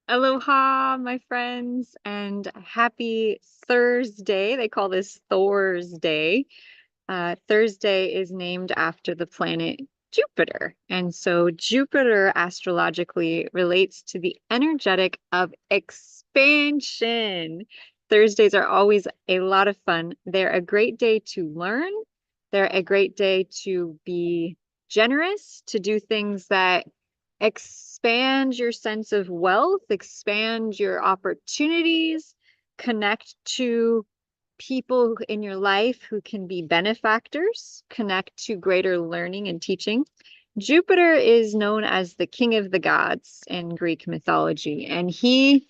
Aloha, my friends, and happy Thursday. They call this Thor's Day. Thursday is named after the planet Jupiter. And so Jupiter astrologically relates to the energetic of expansion. Thursdays are always a lot of fun. They're a great day to learn. They're a great day to be generous, to do things that expand your sense of wealth, expand your opportunities, connect to people in your life who can be benefactors, connect to greater learning and teaching. Jupiter is known as the king of the gods in Greek mythology, and he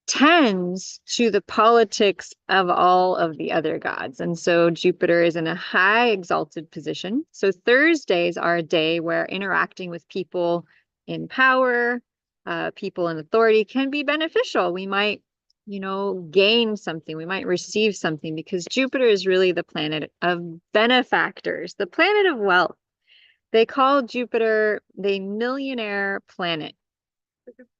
tends to the politics of all of the other gods. And so Jupiter is in a high exalted position. So Thursdays are a day where interacting with people in power, people in authority can be beneficial. We might, gain something. We might receive something because Jupiter is really the planet of benefactors, the planet of wealth. They call Jupiter the millionaire planet.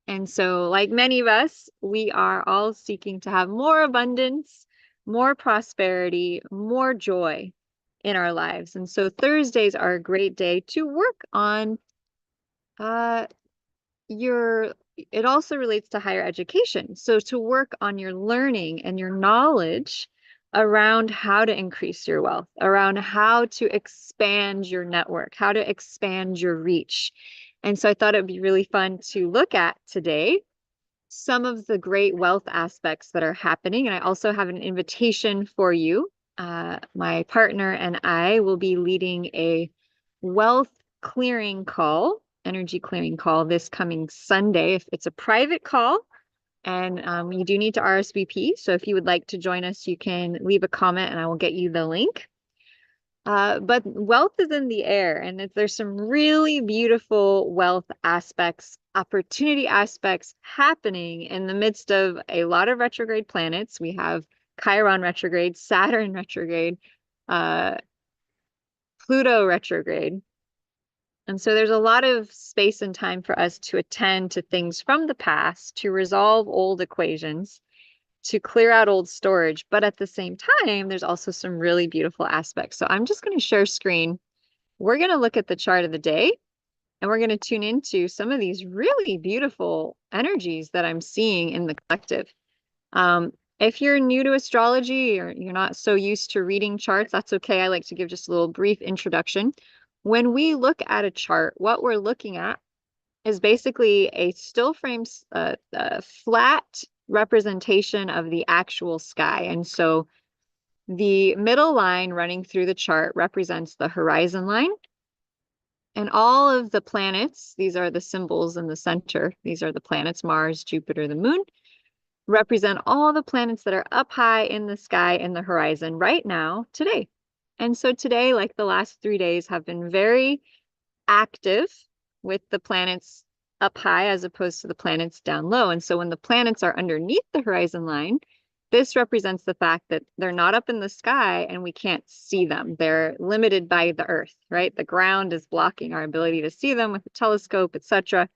And so, like many of us, we are all seeking to have more abundance, more prosperity, more joy in our lives. And so, Thursdays are a great day to work on uh, your, it also relates to higher education. So, to work on your learning and your knowledge around how to increase your wealth, around how to expand your network, how to expand your reach. And so I thought it would be really fun to look at today some of the great wealth aspects that are happening. And I also have an invitation for you. My partner and I will be leading a wealth clearing call, energy clearing call this coming Sunday. If it's a private call, and you do need to RSVP. So if you would like to join us, you can leave a comment and I will get you the link. But wealth is in the air, and there's some really beautiful wealth aspects, opportunity aspects happening in the midst of a lot of retrograde planets. We have Chiron retrograde, Saturn retrograde, uh, Pluto retrograde. And so there's a lot of space and time for us to attend to things from the past, to resolve old equations, to clear out old storage. But at the same time, there's also some really beautiful aspects. So I'm just going to share screen. We're going to look at the chart of the day and we're going to tune into some of these really beautiful energies that I'm seeing in the collective. If you're new to astrology or you're not so used to reading charts, that's okay. I like to give just a little brief introduction. When we look at a chart, what we're looking at is basically a still frame, flat representation of the actual sky. And so the middle line running through the chart represents the horizon line. And all of the planets, these are the symbols in the center. These are the planets, Mars, Jupiter, the moon, represent all the planets that are up high in the sky in the horizon right now, today. And so today, like the last 3 days, have been very active with the planets up high as opposed to the planets down low. And so when the planets are underneath the horizon line, this represents the fact that they're not up in the sky and we can't see them. They're limited by the earth, right? The ground is blocking our ability to see them with a telescope, etc.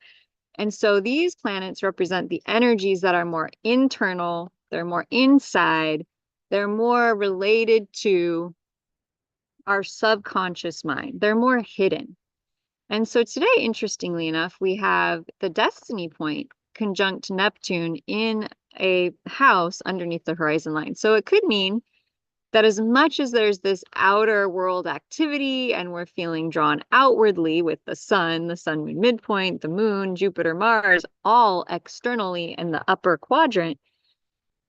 And so these planets represent the energies that are more internal, they're more inside, they're more related to our subconscious mind. They're more hidden. And so today, interestingly enough, we have the destiny point conjunct Neptune in a house underneath the horizon line. So it could mean that as much as there's this outer world activity and we're feeling drawn outwardly with the sun moon midpoint, the moon, Jupiter, Mars, all externally in the upper quadrant,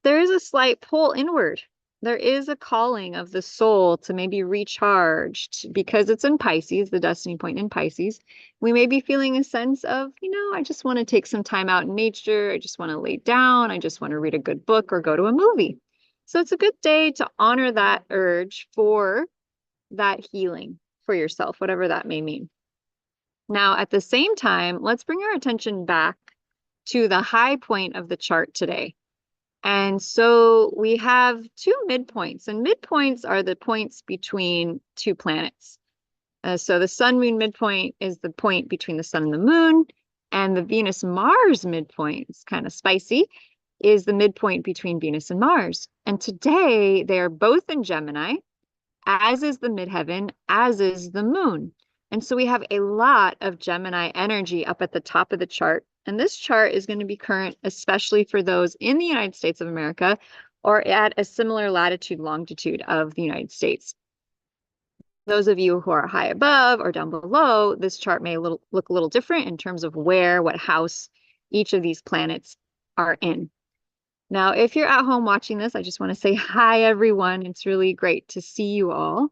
there is a slight pull inward. There is a calling of the soul to maybe recharge because it's in Pisces, the destiny point in Pisces. We may be feeling a sense of, I just want to take some time out in nature. I just want to lay down. I just want to read a good book or go to a movie. So it's a good day to honor that urge for that healing for yourself, whatever that may mean. Now, at the same time, let's bring our attention back to the high point of the chart today. And so we have two midpoints, and midpoints are the points between two planets. So the sun moon midpoint is the point between the sun and the moon. And the Venus-Mars midpoint, it's kind of spicy, is the midpoint between Venus and Mars. And today they are both in Gemini, as is the midheaven, as is the moon. And so we have a lot of Gemini energy up at the top of the chart. And this chart is going to be current, especially for those in the United States of America or at a similar latitude, longitude of the United States. Those of you who are high above or down below, this chart may look a little different in terms of where, what house each of these planets are in. Now, if you're at home watching this, I just want to say hi, everyone. It's really great to see you all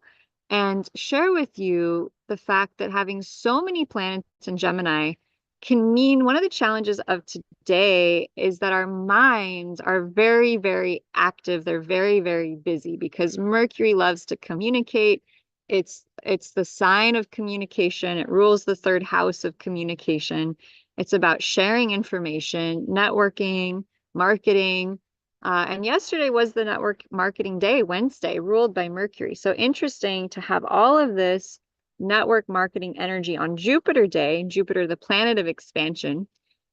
and share with you the fact that having so many planets in Gemini can mean one of the challenges of today is that our minds are very, very active. They're very, very busy because Mercury loves to communicate. It's the sign of communication. It rules the third house of communication. It's about sharing information, networking, marketing. And yesterday was the network marketing day, Wednesday, ruled by Mercury. So interesting to have all of this network marketing energy on Jupiter day. Jupiter, the planet of expansion,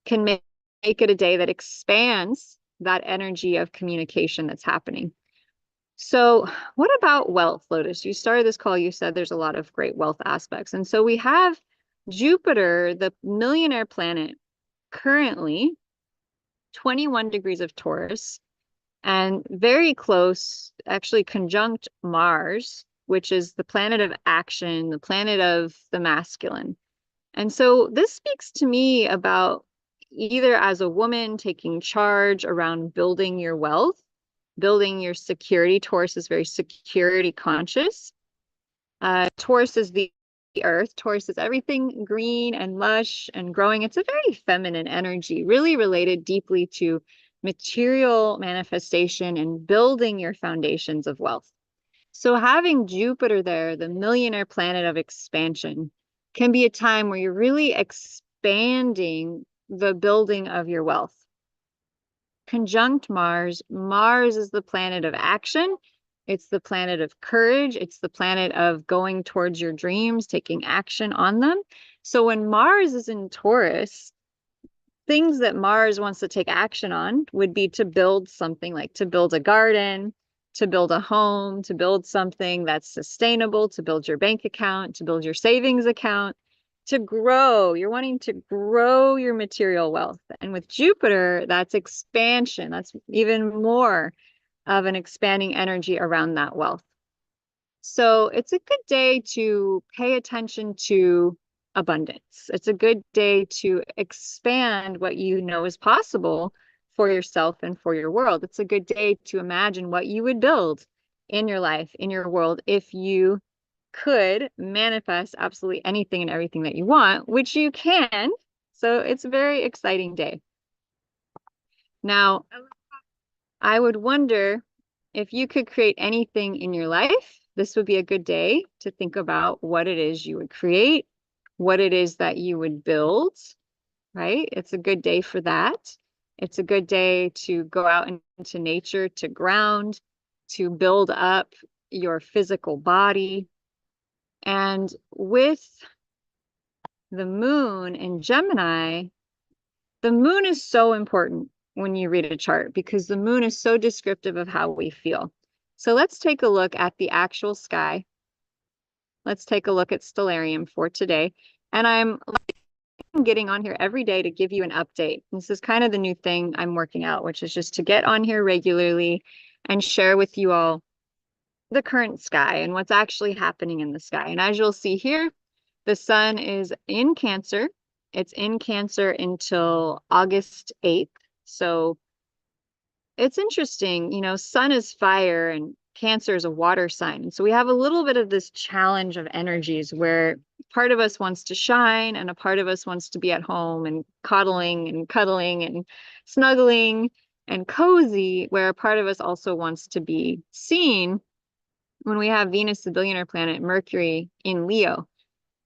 can make it a day that expands that energy of communication that's happening. So what about wealth, Lotus? You started this call, you said there's a lot of great wealth aspects. And so we have Jupiter, the millionaire planet, currently 21 degrees of Taurus and very close, actually conjunct Mars, which is the planet of action, the planet of the masculine. And so this speaks to me about either as a woman taking charge around building your wealth, building your security. Taurus is very security conscious. Taurus is the earth. Taurus is everything green and lush and growing. It's a very feminine energy, really related deeply to material manifestation and building your foundations of wealth. So having Jupiter there, the millionaire planet of expansion, can be a time where you're really expanding the building of your wealth. Conjunct Mars. Mars is the planet of action. It's the planet of courage. It's the planet of going towards your dreams, taking action on them. So when Mars is in Taurus, things that Mars wants to take action on would be to build something, like to build a garden, to build a home, to build something that's sustainable, to build your bank account, to build your savings account, to grow. You're wanting to grow your material wealth. And with Jupiter, that's expansion. That's even more of an expanding energy around that wealth. So it's a good day to pay attention to abundance. It's a good day to expand what you know is possible for yourself and for your world. It's a good day to imagine what you would build in your life, in your world, if you could manifest absolutely anything and everything that you want, which you can. So it's a very exciting day. Now, I would wonder if you could create anything in your life, this would be a good day to think about what it is you would create, what it is that you would build, right? It's a good day for that. It's a good day to go out into nature, to ground, to build up your physical body. And with the moon in Gemini, the moon is so important when you read a chart because the moon is so descriptive of how we feel. So let's take a look at the actual sky. Let's take a look at stellarium for today. And I'm getting on here every day to give you an update. This is kind of the new thing I'm working out, which is just to get on here regularly and share with you all the current sky and what's actually happening in the sky. And as you'll see here, the sun is in Cancer. It's in Cancer until August 8th. So it's interesting, you know, sun is fire and Cancer is a water sign. So we have a little bit of this challenge of energies where part of us wants to shine and a part of us wants to be at home and coddling and cuddling and snuggling and cozy, where a part of us also wants to be seen when we have Venus, the billionaire planet, Mercury in Leo.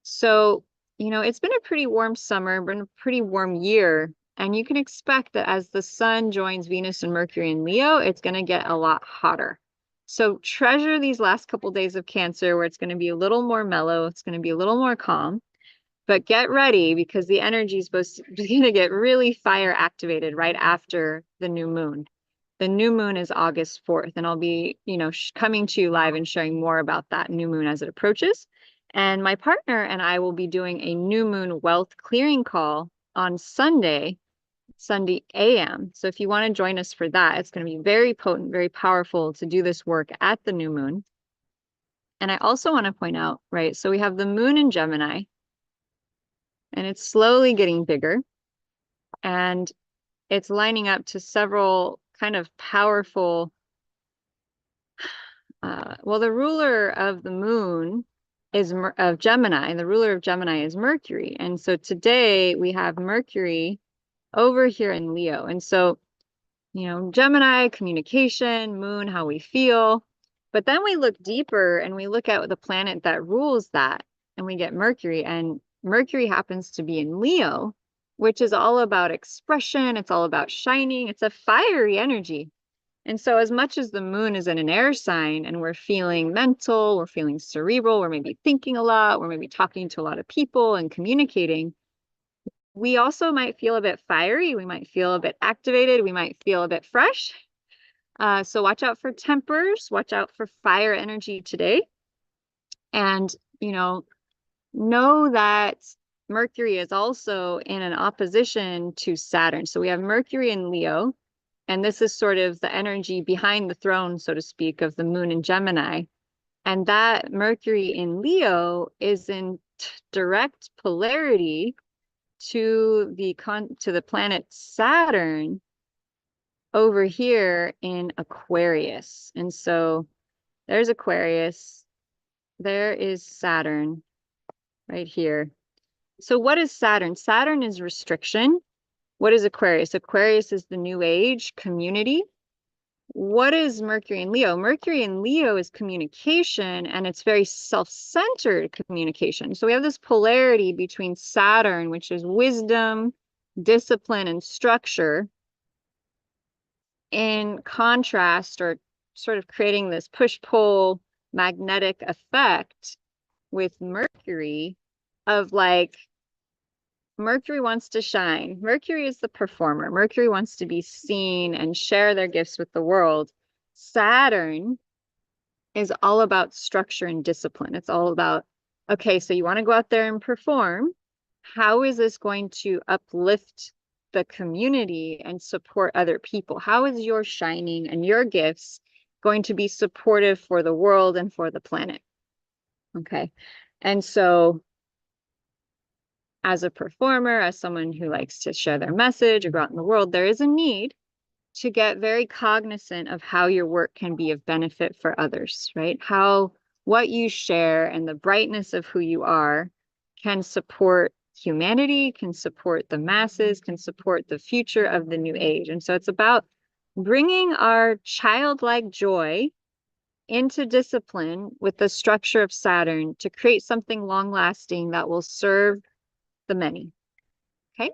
So, you know, it's been a pretty warm summer, been a pretty warm year. And you can expect that as the sun joins Venus and Mercury in Leo, it's going to get a lot hotter. So treasure these last couple days of Cancer where it's going to be a little more mellow. It's going to be a little more calm. But get ready because the energy is going to get really fire activated right after the new moon. The new moon is August 4th, and I'll be, coming to you live and sharing more about that new moon as it approaches. And my partner and I will be doing a new moon wealth clearing call on Sunday AM. So if you want to join us for that, it's going to be very potent, very powerful to do this work at the new moon. And I also want to point out, right, so we have the moon in Gemini, and it's slowly getting bigger, and it's lining up to several kind of powerful, well, the ruler of the moon is of Gemini, and the ruler of Gemini is Mercury. And so today we have Mercury over here in Leo. And so, Gemini, communication, moon, how we feel. But then we look deeper and we look at the planet that rules that, and we get Mercury. And Mercury happens to be in Leo, which is all about expression. It's all about shining. It's a fiery energy. And so as much as the moon is in an air sign and we're feeling mental, we're feeling cerebral, we're maybe thinking a lot, we're maybe talking to a lot of people and communicating, we also might feel a bit fiery. We might feel a bit activated. We might feel a bit fresh. So watch out for tempers, watch out for fire energy today. And, know that Mercury is also in an opposition to Saturn. So we have Mercury in Leo, and this is sort of the energy behind the throne, so to speak, of the moon in Gemini. And that Mercury in Leo is in direct polarity to the planet Saturn over here in Aquarius. And so there's Aquarius, there is Saturn right here. So what is Saturn? Saturn is restriction. What is Aquarius? Aquarius is the new age, community. What is Mercury in Leo? Mercury in Leo is communication, and it's very self-centered communication. So we have this polarity between Saturn, which is wisdom, discipline, and structure, in contrast, or sort of creating this push-pull magnetic effect with Mercury of like, Mercury wants to shine. Mercury is the performer. Mercury wants to be seen and share their gifts with the world. Saturn is all about structure and discipline. It's all about, okay, so you want to go out there and perform. How is this going to uplift the community and support other people? How is your shining and your gifts going to be supportive for the world and for the planet? Okay. And so as a performer, as someone who likes to share their message or go out in the world, there is a need to get very cognizant of how your work can be of benefit for others, right? How what you share and the brightness of who you are can support humanity, can support the masses, can support the future of the new age. And so it's about bringing our childlike joy into discipline with the structure of Saturn to create something long-lasting that will serve the many. Okay,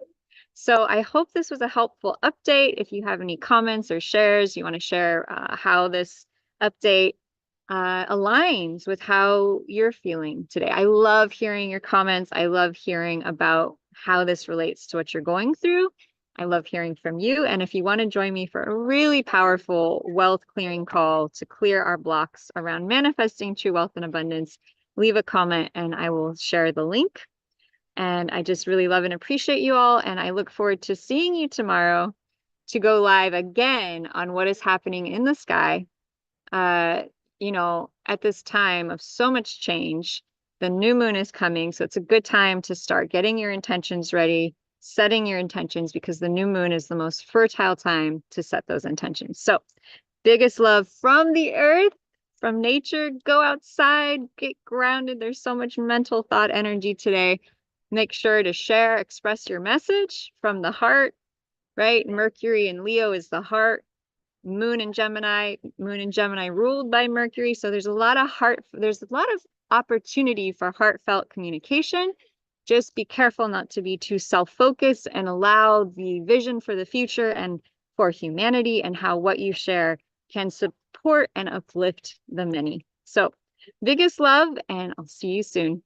so I hope this was a helpful update. If you have any comments or shares, you want to share how this update aligns with how you're feeling today. I love hearing your comments. I love hearing about how this relates to what you're going through. I love hearing from you. And if you want to join me for a really powerful wealth clearing call to clear our blocks around manifesting true wealth and abundance, leave a comment and I will share the link. And I just really love and appreciate you all. And I look forward to seeing you tomorrow to go live again on what is happening in the sky. At this time of so much change, the new moon is coming. So it's a good time to start getting your intentions ready, setting your intentions, because the new moon is the most fertile time to set those intentions. So biggest love from the earth, from nature. Go outside, get grounded. There's so much mental thought energy today. Make sure to share, express your message from the heart, right? Mercury in Leo is the heart. Moon in Gemini ruled by Mercury. So there's a lot of opportunity for heartfelt communication. Just be careful not to be too self-focused and allow the vision for the future and for humanity and how what you share can support and uplift the many. So biggest love, and I'll see you soon.